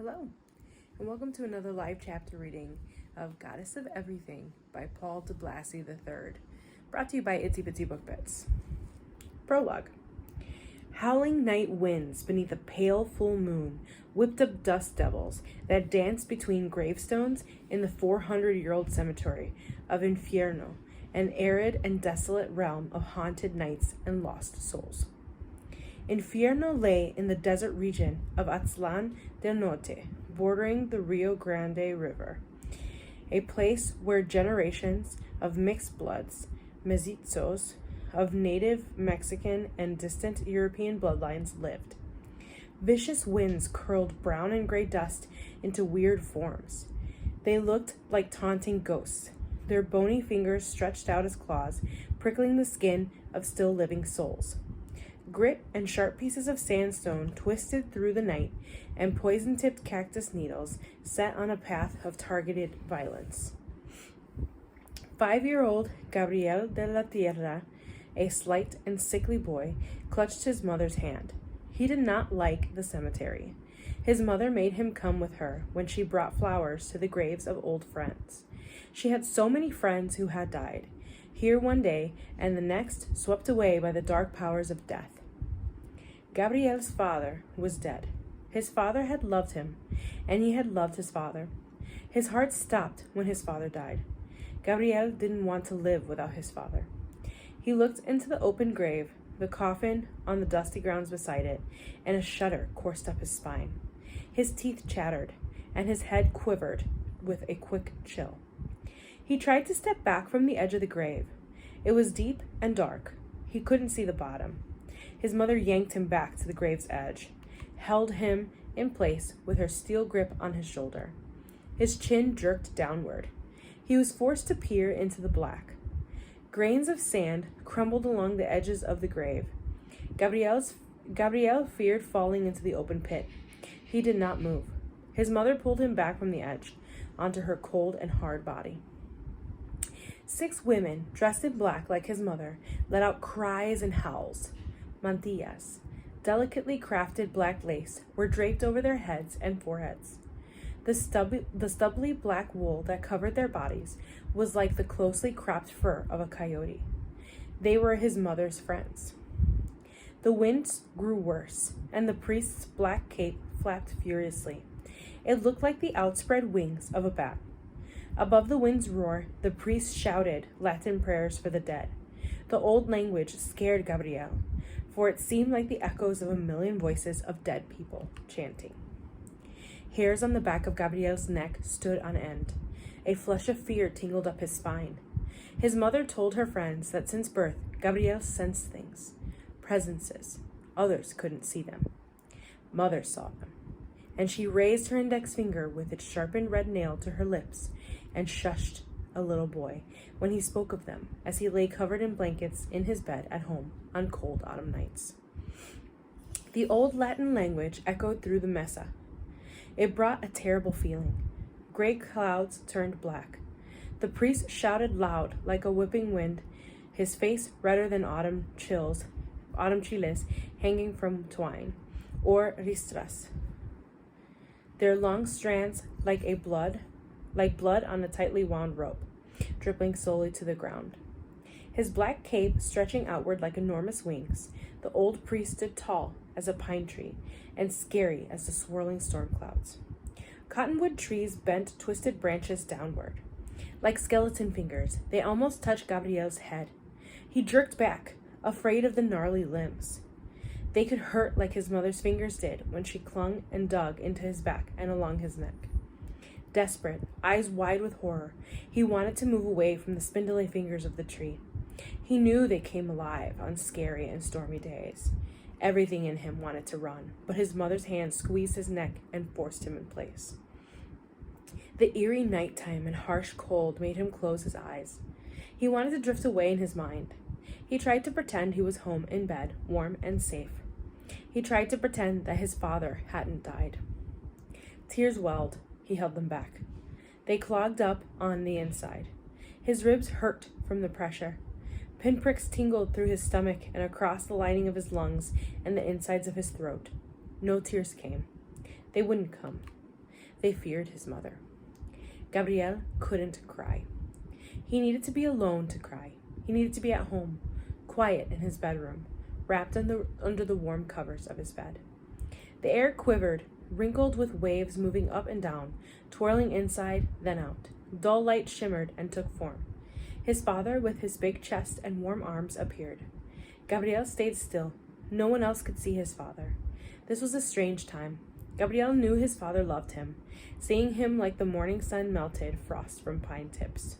Hello, and welcome to another live chapter reading of Goddess of Everything by Paul DeBlassie III, brought to you by Itsy Bitsy Book Bits. Prologue. Howling night winds beneath a pale full moon whipped up dust devils that danced between gravestones in the 400-year-old cemetery of Infierno, an arid and desolate realm of haunted nights and lost souls. Infierno lay in the desert region of Aztlán del Norte, bordering the Rio Grande River, a place where generations of mixed bloods, mestizos, of native Mexican and distant European bloodlines lived. Vicious winds curled brown and gray dust into weird forms. They looked like taunting ghosts, their bony fingers stretched out as claws, prickling the skin of still living souls. Grit and sharp pieces of sandstone twisted through the night, and poison-tipped cactus needles set on a path of targeted violence. 5-year-old Gabriel de la Tierra, a slight and sickly boy, clutched his mother's hand. He did not like the cemetery. His mother made him come with her when she brought flowers to the graves of old friends. She had so many friends who had died, here one day and the next swept away by the dark powers of death. Gabriel's father was dead. His father had loved him, and he had loved his father. His heart stopped when his father died. Gabriel didn't want to live without his father. He looked into the open grave, the coffin on the dusty grounds beside it, and a shudder coursed up his spine. His teeth chattered, and his head quivered with a quick chill. He tried to step back from the edge of the grave. It was deep and dark. He couldn't see the bottom. His mother yanked him back to the grave's edge, held him in place with her steel grip on his shoulder. His chin jerked downward. He was forced to peer into the black. Grains of sand crumbled along the edges of the grave. Gabriel feared falling into the open pit. He did not move. His mother pulled him back from the edge, onto her cold and hard body. 6 women, dressed in black like his mother, let out cries and howls. Mantillas, delicately crafted black lace, were draped over their heads and foreheads. The stubbly black wool that covered their bodies was like the closely cropped fur of a coyote. They were his mother's friends. The winds grew worse, and the priest's black cape flapped furiously. It looked like the outspread wings of a bat. Above the wind's roar, the priest shouted Latin prayers for the dead. The old language scared Gabriel, for it seemed like the echoes of a million voices of dead people chanting. Hairs on the back of Gabriel's neck stood on end. A flush of fear tingled up his spine. His mother told her friends that since birth, Gabriel sensed things, presences. Others couldn't see them. Mother saw them, and she raised her index finger with its sharpened red nail to her lips and shushed a little boy when he spoke of them as he lay covered in blankets in his bed at home on cold autumn nights. The old Latin language echoed through the mesa. It brought a terrible feeling. Gray clouds turned black. The priest shouted loud like a whipping wind, his face redder than autumn chiles hanging from twine, or ristras. Their long strands like blood on a tightly wound rope, dripping slowly to the ground. His black cape stretching outward like enormous wings, the old priest stood tall as a pine tree and scary as the swirling storm clouds. Cottonwood trees bent twisted branches downward. Like skeleton fingers, they almost touched Gabriel's head. He jerked back, afraid of the gnarly limbs. They could hurt like his mother's fingers did when she clung and dug into his back and along his neck. Desperate, eyes wide with horror, he wanted to move away from the spindly fingers of the tree. He knew they came alive on scary and stormy days. Everything in him wanted to run, but his mother's hand squeezed his neck and forced him in place. The eerie nighttime and harsh cold made him close his eyes. He wanted to drift away in his mind. He tried to pretend he was home in bed, warm and safe. He tried to pretend that his father hadn't died. Tears welled. He held them back. They clogged up on the inside. His ribs hurt from the pressure. Pinpricks tingled through his stomach and across the lining of his lungs and the insides of his throat. No tears came. They wouldn't come. They feared his mother. Gabriel couldn't cry. He needed to be alone to cry. He needed to be at home, quiet in his bedroom, wrapped under the warm covers of his bed. The air quivered, wrinkled with waves moving up and down, twirling inside, then out. Dull light shimmered and took form. His father, with his big chest and warm arms, appeared. Gabriel stayed still. No one else could see his father. This was a strange time. Gabriel knew his father loved him, seeing him like the morning sun melted frost from pine tips.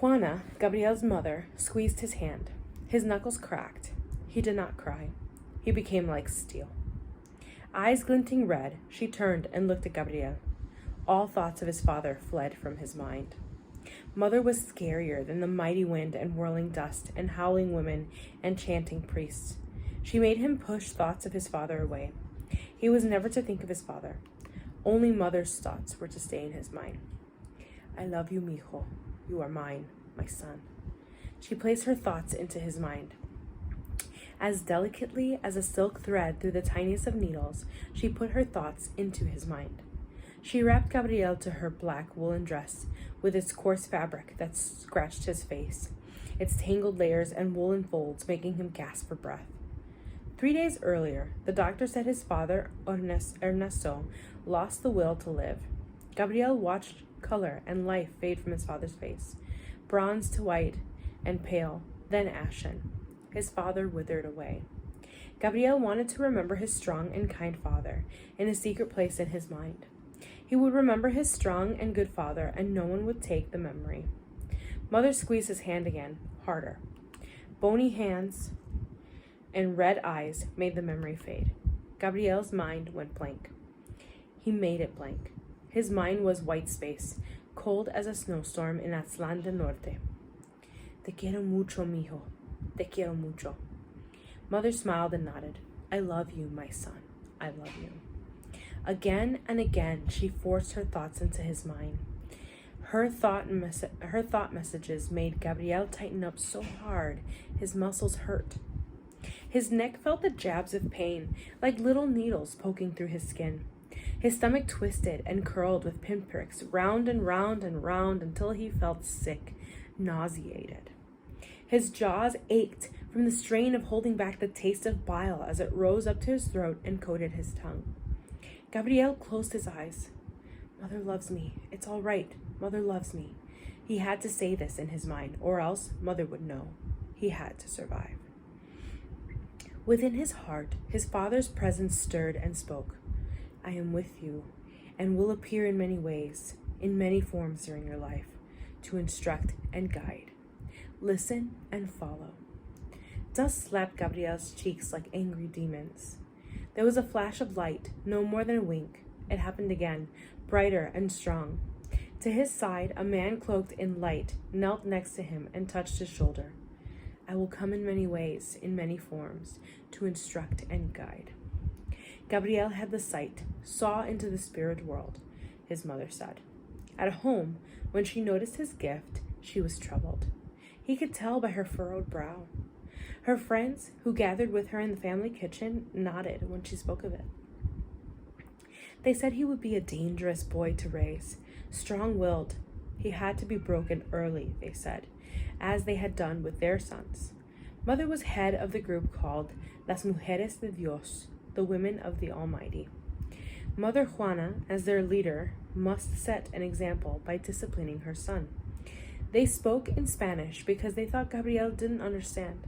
Juana, Gabriel's mother, squeezed his hand. His knuckles cracked. He did not cry. He became like steel. Eyes glinting red, she turned and looked at Gabriel. All thoughts of his father fled from his mind. Mother was scarier than the mighty wind and whirling dust and howling women and chanting priests. She made him push thoughts of his father away. He was never to think of his father. Only Mother's thoughts were to stay in his mind. I love you, mijo. You are mine, my son. She placed her thoughts into his mind. As delicately as a silk thread through the tiniest of needles, she put her thoughts into his mind. She wrapped Gabriel to her black woolen dress with its coarse fabric that scratched his face, its tangled layers and woolen folds making him gasp for breath. 3 days earlier, the doctor said his father, Ernesto, lost the will to live. Gabriel watched color and life fade from his father's face, bronze to white and pale, then ashen. His father withered away. Gabriel wanted to remember his strong and kind father in a secret place in his mind. He would remember his strong and good father, and no one would take the memory. Mother squeezed his hand again, harder. Bony hands and red eyes made the memory fade. Gabriel's mind went blank. He made it blank. His mind was white space, cold as a snowstorm in Aztlán del Norte. Te quiero mucho, mijo. Te quiero mucho. Mother smiled and nodded. I love you, my son. I love you. Again and again, she forced her thoughts into his mind. Her thought messages made Gabriel tighten up so hard his muscles hurt. His neck felt the jabs of pain, like little needles poking through his skin. His stomach twisted and curled with pinpricks, round and round and round until he felt sick, nauseated. His jaws ached from the strain of holding back the taste of bile as it rose up to his throat and coated his tongue. Gabriel closed his eyes. Mother loves me. It's all right. Mother loves me. He had to say this in his mind, or else Mother would know. He had to survive. Within his heart, his father's presence stirred and spoke. I am with you, and will appear in many ways, in many forms during your life, to instruct and guide. Listen and follow. Dust slapped Gabriel's cheeks like angry demons. There was a flash of light, no more than a wink. It happened again, brighter and strong. To his side, a man cloaked in light knelt next to him and touched his shoulder. I will come in many ways, in many forms, to instruct and guide. Gabriel had the sight, saw into the spirit world, his mother said. At home, when she noticed his gift, she was troubled. He could tell by her furrowed brow. Her friends, who gathered with her in the family kitchen, nodded when she spoke of it. They said he would be a dangerous boy to raise, strong-willed. He had to be broken early, they said, as they had done with their sons. Mother was head of the group called Las Mujeres de Dios, the Women of the Almighty. Mother Juana, as their leader, must set an example by disciplining her son. They spoke in Spanish because they thought Gabriel didn't understand.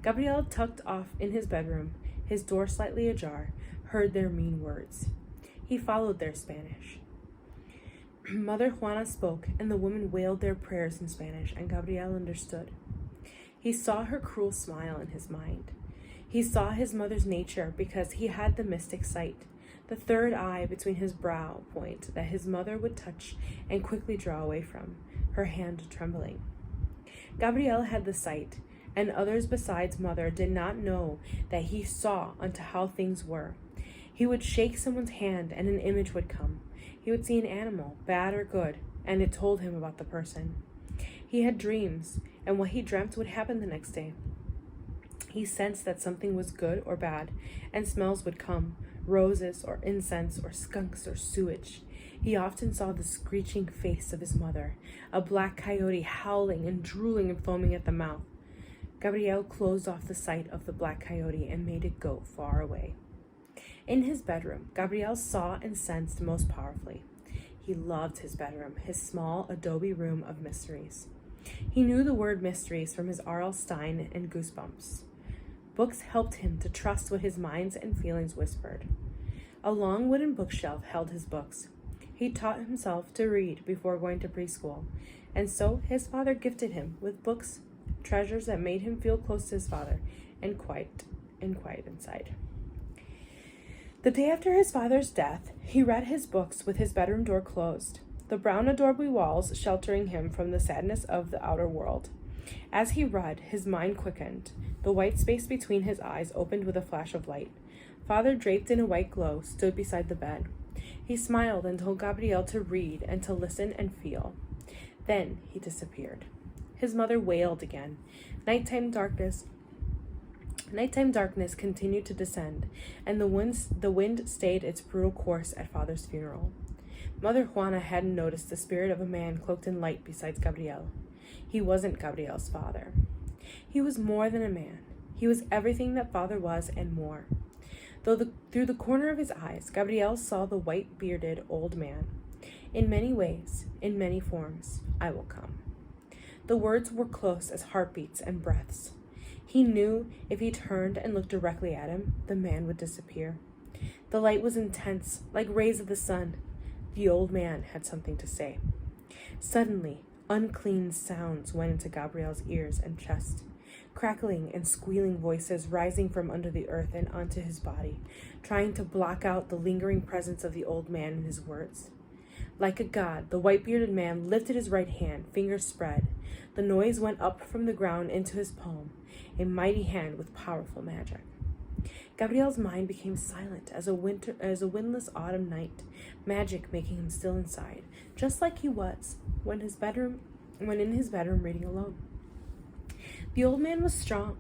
Gabriel, tucked off in his bedroom, his door slightly ajar, heard their mean words. He followed their Spanish. Mother Juana spoke, and the women wailed their prayers in Spanish, and Gabriel understood. He saw her cruel smile in his mind. He saw his mother's nature because he had the mystic sight, the third eye between his brow point that his mother would touch and quickly draw away from, her hand trembling. Gabriel had the sight, and others besides Mother did not know that he saw unto how things were. He would shake someone's hand and an image would come. He would see an animal, bad or good, and it told him about the person. He had dreams, and what he dreamt would happen the next day. He sensed that something was good or bad, and smells would come, roses or incense or skunks or sewage. He often saw the screeching face of his mother, a black coyote howling and drooling and foaming at the mouth. Gabriel closed off the sight of the black coyote and made it go far away. In his bedroom, Gabriel saw and sensed most powerfully. He loved his bedroom, his small adobe room of mysteries. He knew the word mysteries from his R.L. Stein and Goosebumps. Books helped him to trust what his minds and feelings whispered. A long wooden bookshelf held his books. He taught himself to read before going to preschool, and so his father gifted him with books, treasures that made him feel close to his father and quiet inside. The day after his father's death, he read his books with his bedroom door closed, the brown adobe walls sheltering him from the sadness of the outer world. As he read, his mind quickened. The white space between his eyes opened with a flash of light. Father, draped in a white glow, stood beside the bed. He smiled and told Gabriel to read and to listen and feel. Then he disappeared. His mother wailed again. Nighttime darkness continued to descend, and the wind stayed its brutal course at Father's funeral. Mother Juana hadn't noticed the spirit of a man cloaked in light besides Gabriel. He wasn't Gabriel's father. He was more than a man. He was everything that Father was and more. Through the corner of his eyes, Gabriel saw the white-bearded old man. In many ways, in many forms, I will come. The words were close as heartbeats and breaths. He knew if he turned and looked directly at him, the man would disappear. The light was intense, like rays of the sun. The old man had something to say. Suddenly, unclean sounds went into Gabriel's ears and chest. Crackling and squealing voices rising from under the earth and onto his body, trying to block out the lingering presence of the old man and his words. Like a god, the white-bearded man lifted his right hand, fingers spread. The noise went up from the ground into his palm, a mighty hand with powerful magic. Gabriel's mind became silent as a windless autumn night, magic making him still inside, just like he was when in his bedroom reading alone. The old man was strong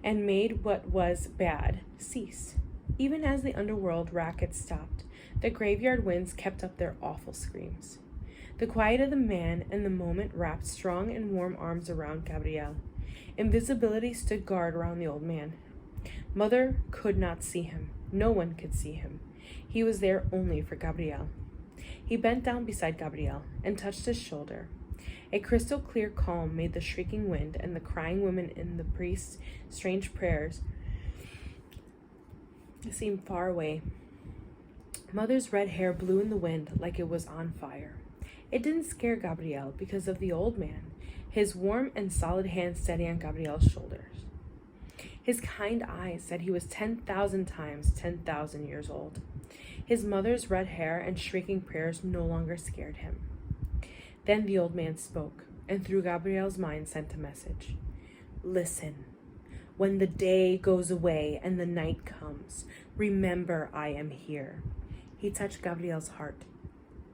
and made what was bad cease. Even as the underworld racket stopped, the graveyard winds kept up their awful screams. The quiet of the man and the moment wrapped strong and warm arms around Gabriel. Invisibility stood guard around the old man. Mother could not see him. No one could see him. He was there only for Gabriel. He bent down beside Gabriel and touched his shoulder. A crystal clear calm made the shrieking wind and the crying women in the priest's strange prayers seem far away. Mother's red hair blew in the wind like it was on fire. It didn't scare Gabriel because of the old man, his warm and solid hand steady on Gabriel's shoulders. His kind eyes said he was 10,000 times 10,000 years old. His mother's red hair and shrieking prayers no longer scared him. Then the old man spoke, and through Gabriel's mind sent a message. Listen, when the day goes away and the night comes, remember I am here. He touched Gabriel's heart.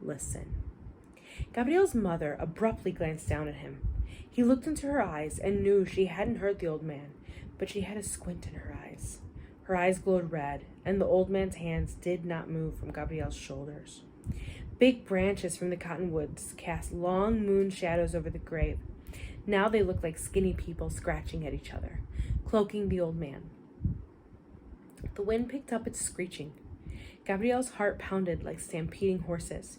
Listen. Gabriel's mother abruptly glanced down at him. He looked into her eyes and knew she hadn't heard the old man, but she had a squint in her eyes. Her eyes glowed red, and the old man's hands did not move from Gabriel's shoulders. Big branches from the cottonwoods cast long moon shadows over the grave. Now they looked like skinny people scratching at each other, cloaking the old man. The wind picked up its screeching. Gabriel's heart pounded like stampeding horses.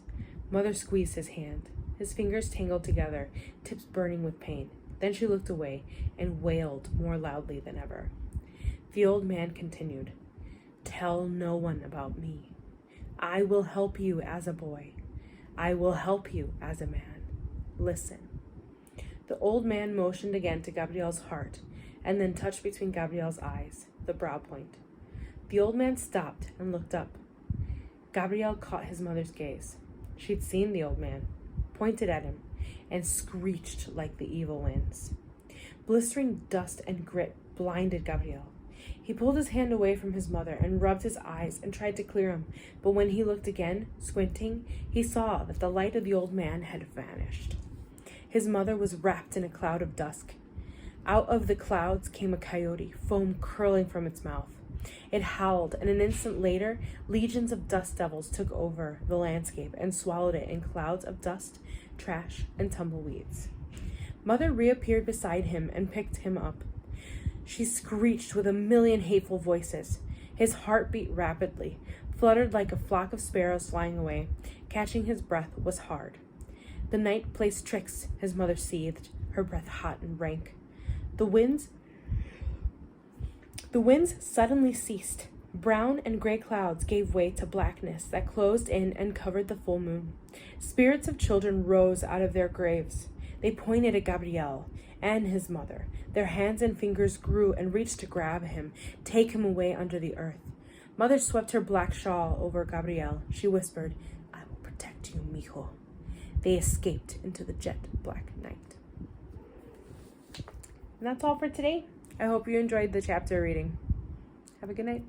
Mother squeezed his hand. His fingers tangled together, tips burning with pain. Then she looked away and wailed more loudly than ever. The old man continued, Tell no one about me. I will help you as a boy. I will help you as a man. Listen. The old man motioned again to Gabriel's heart and then touched between Gabriel's eyes, the brow point. The old man stopped and looked up. Gabriel caught his mother's gaze. She'd seen the old man, pointed at him, and screeched like the evil winds. Blistering dust and grit blinded Gabriel. He pulled his hand away from his mother and rubbed his eyes and tried to clear them, but when he looked again, squinting, he saw that the light of the old man had vanished. His mother was wrapped in a cloud of dusk. Out of the clouds came a coyote, foam curling from its mouth. It howled, and an instant later, legions of dust devils took over the landscape and swallowed it in clouds of dust, trash, and tumbleweeds. Mother reappeared beside him and picked him up. She screeched with a million hateful voices. His heart beat rapidly, fluttered like a flock of sparrows flying away. Catching his breath was hard. The night plays tricks, his mother seethed, her breath hot and rank. The winds suddenly ceased. Brown and gray clouds gave way to blackness that closed in and covered the full moon. Spirits of children rose out of their graves. They pointed at Gabriel and his mother. Their hands and fingers grew and reached to grab him, take him away under the earth. Mother swept her black shawl over Gabriel. She whispered, "I will protect you, mijo." They escaped into the jet black night. And that's all for today. I hope you enjoyed the chapter reading. Have a good night.